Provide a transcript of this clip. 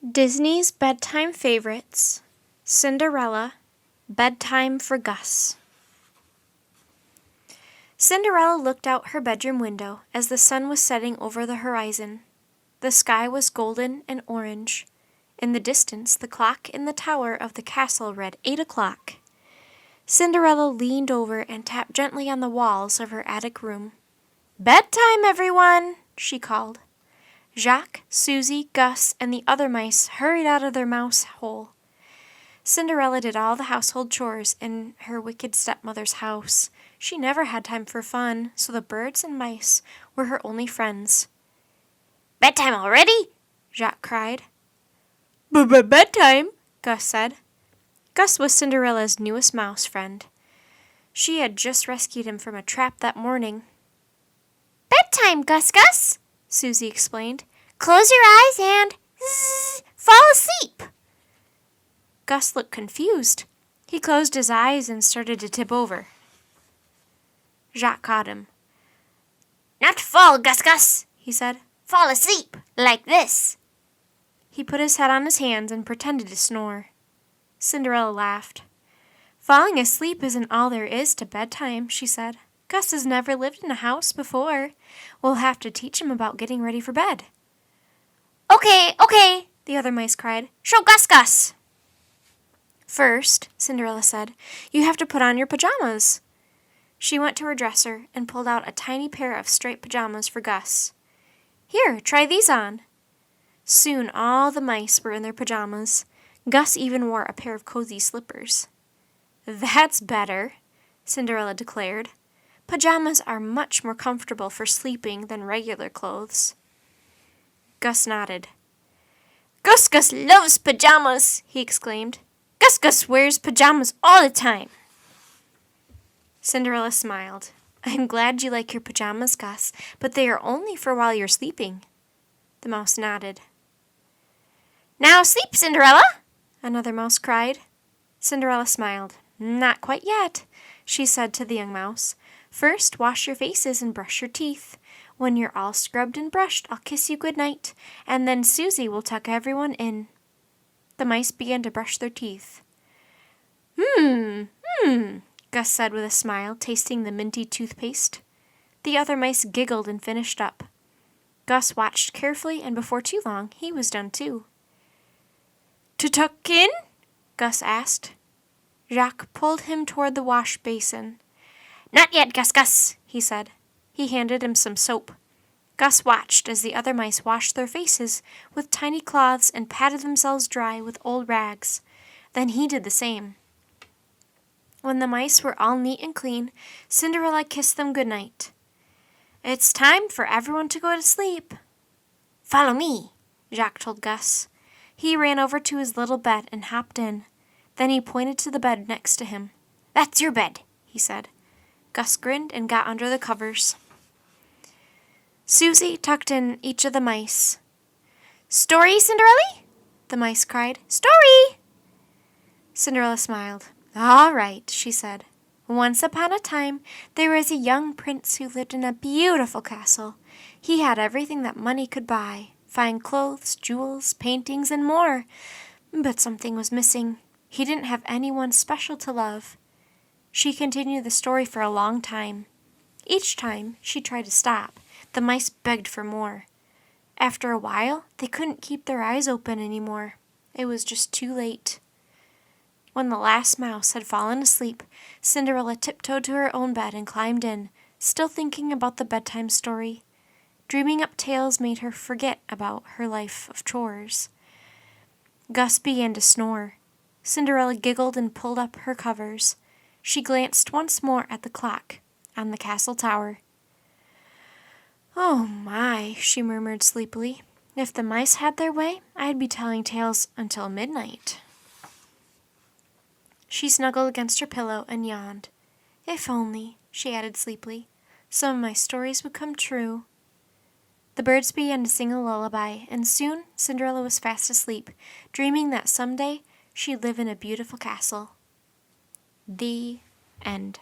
Disney's Bedtime Favorites, Cinderella, Bedtime for Gus. Cinderella looked out her bedroom window as the sun was setting over the horizon. The sky was golden and orange. In the distance, the clock in the tower of the castle read 8 o'clock. Cinderella leaned over and tapped gently on the walls of her attic room. "Bedtime, everyone!" she called. Jacques, Susie, Gus, and the other mice hurried out of their mouse hole. Cinderella did all the household chores in her wicked stepmother's house. She never had time for fun, so the birds and mice were her only friends. "Bedtime already?" Jacques cried. "Bedtime," Gus said. Gus was Cinderella's newest mouse friend. She had just rescued him from a trap that morning. "Bedtime, Gus," Susie explained. "Close your eyes and fall asleep." Gus looked confused. He closed his eyes and started to tip over. Jacques caught him. "Not fall, Gus," he said. "Fall asleep, like this." He put his head on his hands and pretended to snore. Cinderella laughed. "Falling asleep isn't all there is to bedtime," she said. "Gus has never lived in a house before. We'll have to teach him about getting ready for bed." Okay, the other mice cried. "Show Gus." "First," Cinderella said, "you have to put on your pajamas." She went to her dresser and pulled out a tiny pair of striped pajamas for Gus. "Here, try these on." Soon all the mice were in their pajamas. Gus even wore a pair of cozy slippers. "That's better," Cinderella declared. "Pajamas are much more comfortable for sleeping than regular clothes." Gus nodded. Gus loves pajamas," he exclaimed. Gus wears pajamas all the time." Cinderella smiled. "I'm glad you like your pajamas, Gus, but they are only for while you're sleeping." The mouse nodded. "Now sleep, Cinderella," another mouse cried. Cinderella smiled. "Not quite yet," she said to the young mouse. "First, wash your faces and brush your teeth. When you're all scrubbed and brushed, I'll kiss you good night, and then Susie will tuck everyone in." The mice began to brush their teeth. Gus said with a smile, tasting the minty toothpaste. The other mice giggled and finished up. Gus watched carefully, and before too long, he was done too. "To tuck in?" Gus asked. Jacques pulled him toward the wash basin. "Not yet, Gus," he said. He handed him some soap. Gus watched as the other mice washed their faces with tiny cloths and patted themselves dry with old rags. Then he did the same. When the mice were all neat and clean, Cinderella kissed them good night. "It's time for everyone to go to sleep." "Follow me," Jacques told Gus. He ran over to his little bed and hopped in. Then he pointed to the bed next to him. "That's your bed," he said. Gus grinned and got under the covers. Susie tucked in each of the mice. "Story, Cinderella?" the mice cried. "Story!" Cinderella smiled. "All right," she said. "Once upon a time, there was a young prince who lived in a beautiful castle. He had everything that money could buy, fine clothes, jewels, paintings, and more. But something was missing. He didn't have anyone special to love." She continued the story for a long time. Each time she tried to stop, the mice begged for more. After a while, they couldn't keep their eyes open anymore. It was just too late. When the last mouse had fallen asleep, Cinderella tiptoed to her own bed and climbed in, still thinking about the bedtime story. Dreaming up tales made her forget about her life of chores. Gus began to snore. Cinderella giggled and pulled up her covers. She glanced once more at the clock on the castle tower. "Oh my," she murmured sleepily. "If the mice had their way, I'd be telling tales until midnight." She snuggled against her pillow and yawned. "If only," she added sleepily, "some of my stories would come true." The birds began to sing a lullaby, and soon Cinderella was fast asleep, dreaming that someday she'd live in a beautiful castle. The end.